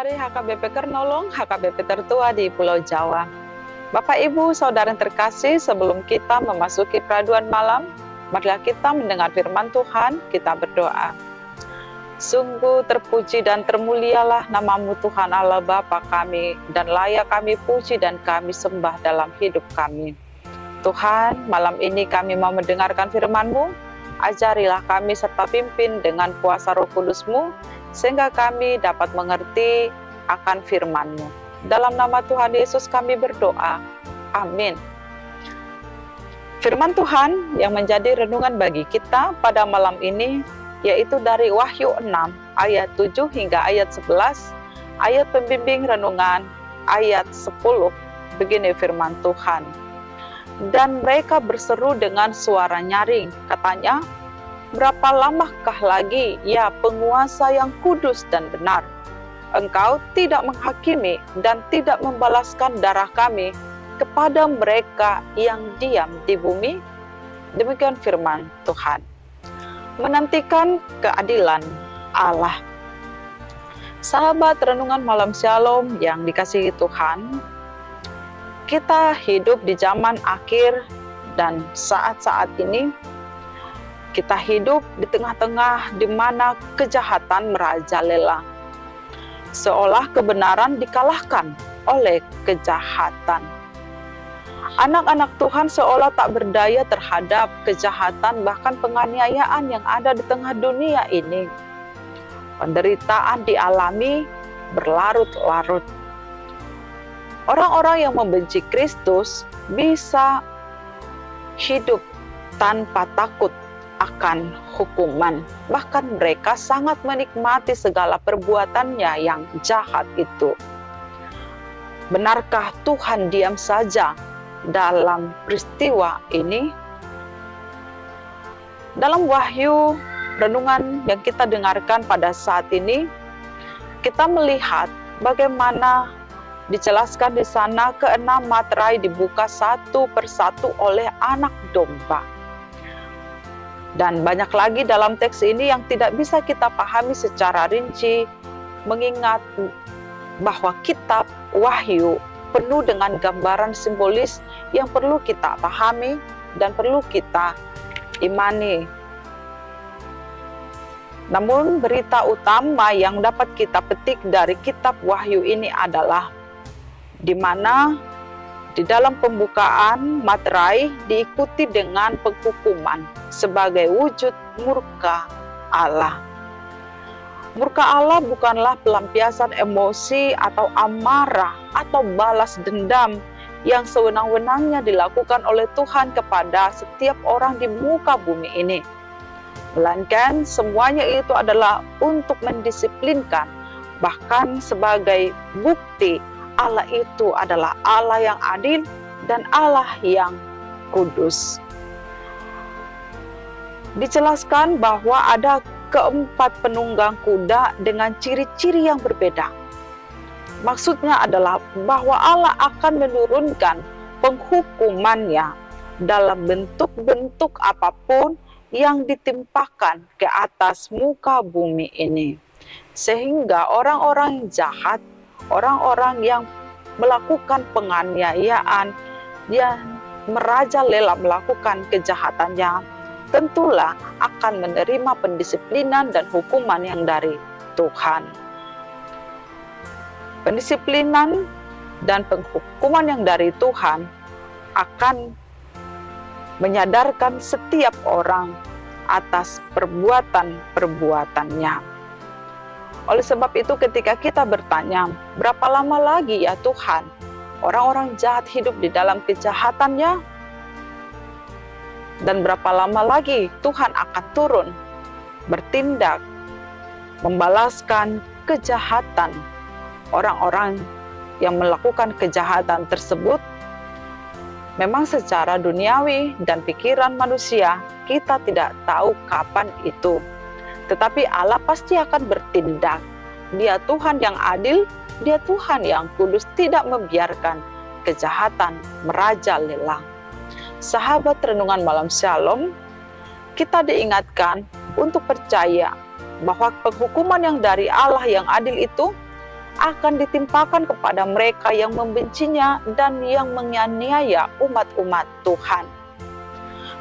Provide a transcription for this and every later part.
dari HKBP Kernolong, HKBP tertua di Pulau Jawa. Bapak, Ibu, Saudara yang terkasih, sebelum kita memasuki peraduan malam, marilah kita mendengar firman Tuhan, kita berdoa. Sungguh terpuji dan termulialah nama-Mu Tuhan Allah Bapa kami, dan layak kami puji dan kami sembah dalam hidup kami. Tuhan, malam ini kami mau mendengarkan firman-Mu, ajarilah kami serta pimpin dengan kuasa Roh Kudus-Mu, sehingga kami dapat mengerti akan firman-Mu. Dalam nama Tuhan Yesus kami berdoa. Amin. Firman Tuhan yang menjadi renungan bagi kita pada malam ini, yaitu dari Wahyu 6, ayat 7 hingga ayat 11, ayat pembimbing renungan, ayat 10. Begini firman Tuhan. Dan mereka berseru dengan suara nyaring, katanya, berapa lamakah lagi, ya penguasa yang kudus dan benar? Engkau tidak menghakimi dan tidak membalaskan darah kami kepada mereka yang diam di bumi? Demikian firman Tuhan. Menantikan keadilan Allah. Sahabat renungan malam Shalom yang dikasihi Tuhan, kita hidup di zaman akhir dan saat-saat ini kita hidup di tengah-tengah di mana kejahatan merajalela. Seolah kebenaran dikalahkan oleh kejahatan. Anak-anak Tuhan seolah tak berdaya terhadap kejahatan, bahkan penganiayaan yang ada di tengah dunia ini. Penderitaan dialami berlarut-larut. Orang-orang yang membenci Kristus bisa hidup tanpa takut akan hukuman. Bahkan mereka sangat menikmati segala perbuatannya yang jahat itu. Benarkah Tuhan diam saja dalam peristiwa ini? Dalam Wahyu renungan yang kita dengarkan pada saat ini, kita melihat bagaimana dijelaskan di sana keenam materai dibuka satu persatu oleh anak domba. Dan banyak lagi dalam teks ini yang tidak bisa kita pahami secara rinci, mengingat bahwa kitab Wahyu penuh dengan gambaran simbolis yang perlu kita pahami dan perlu kita imani. Namun berita utama yang dapat kita petik dari kitab Wahyu ini adalah di mana di dalam pembukaan materai diikuti dengan penghukuman sebagai wujud murka Allah. Murka Allah bukanlah pelampiasan emosi atau amarah atau balas dendam yang sewenang-wenangnya dilakukan oleh Tuhan kepada setiap orang di muka bumi ini. Melainkan semuanya itu adalah untuk mendisiplinkan, bahkan sebagai bukti Allah itu adalah Allah yang adil dan Allah yang kudus. Dijelaskan bahwa ada keempat penunggang kuda dengan ciri-ciri yang berbeda. Maksudnya adalah bahwa Allah akan menurunkan penghukumannya dalam bentuk-bentuk apapun yang ditimpakan ke atas muka bumi ini. Sehingga orang-orang jahat, orang-orang yang melakukan penganiayaan, yang merajalela melakukan kejahatannya, tentulah akan menerima pendisiplinan dan hukuman yang dari Tuhan. Pendisiplinan dan penghukuman yang dari Tuhan akan menyadarkan setiap orang atas perbuatan-perbuatannya. Oleh sebab itu ketika kita bertanya, berapa lama lagi ya Tuhan orang-orang jahat hidup di dalam kejahatannya? Dan berapa lama lagi Tuhan akan turun, bertindak, membalaskan kejahatan orang-orang yang melakukan kejahatan tersebut? Memang secara duniawi dan pikiran manusia, kita tidak tahu kapan itu. Tetapi Allah pasti akan bertindak. Dia Tuhan yang adil, Dia Tuhan yang kudus, tidak membiarkan kejahatan merajalela. Sahabat renungan malam Shalom, kita diingatkan untuk percaya bahwa penghukuman yang dari Allah yang adil itu akan ditimpakan kepada mereka yang membencinya dan yang menganiaya umat-umat Tuhan.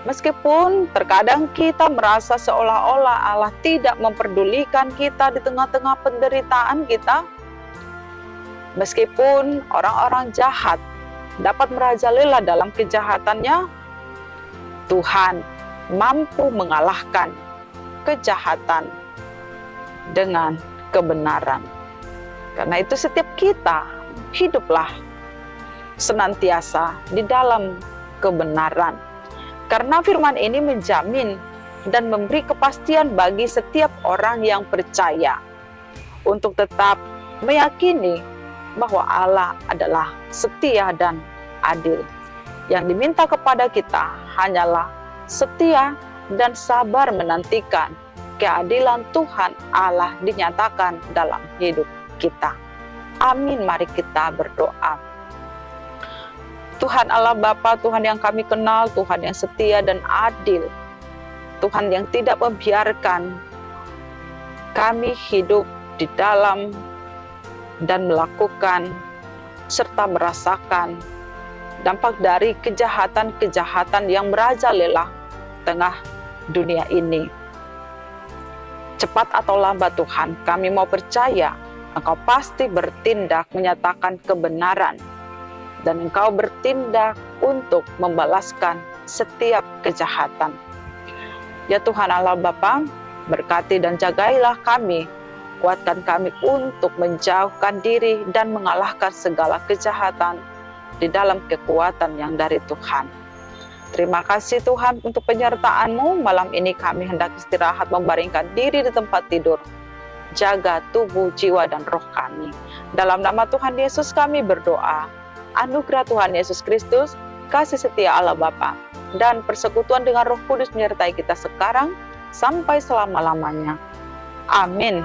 Meskipun terkadang kita merasa seolah-olah Allah tidak memperdulikan kita di tengah-tengah penderitaan kita, meskipun orang-orang jahat dapat merajalela dalam kejahatannya, Tuhan mampu mengalahkan kejahatan dengan kebenaran. Karena itu setiap kita hiduplah senantiasa di dalam kebenaran. Karena firman ini menjamin dan memberi kepastian bagi setiap orang yang percaya untuk tetap meyakini bahwa Allah adalah setia dan adil. Yang diminta kepada kita hanyalah setia dan sabar menantikan keadilan Tuhan Allah dinyatakan dalam hidup kita. Amin, mari kita berdoa. Tuhan Allah Bapa, Tuhan yang kami kenal, Tuhan yang setia dan adil, Tuhan yang tidak membiarkan kami hidup di dalam dan melakukan serta merasakan dampak dari kejahatan-kejahatan yang merajalela tengah dunia ini. Cepat atau lambat Tuhan, kami mau percaya Engkau pasti bertindak menyatakan kebenaran, dan Engkau bertindak untuk membalaskan setiap kejahatan. Ya Tuhan Allah Bapa, berkati dan jagailah kami, kuatkan kami untuk menjauhkan diri dan mengalahkan segala kejahatan di dalam kekuatan yang dari Tuhan. Terima kasih Tuhan untuk penyertaan-Mu. Malam ini kami hendak istirahat membaringkan diri di tempat tidur. Jaga tubuh, jiwa, dan roh kami. Dalam nama Tuhan Yesus kami berdoa. Anugerah Tuhan Yesus Kristus, kasih setia Allah Bapa, dan persekutuan dengan Roh Kudus menyertai kita sekarang sampai selama-lamanya. Amin.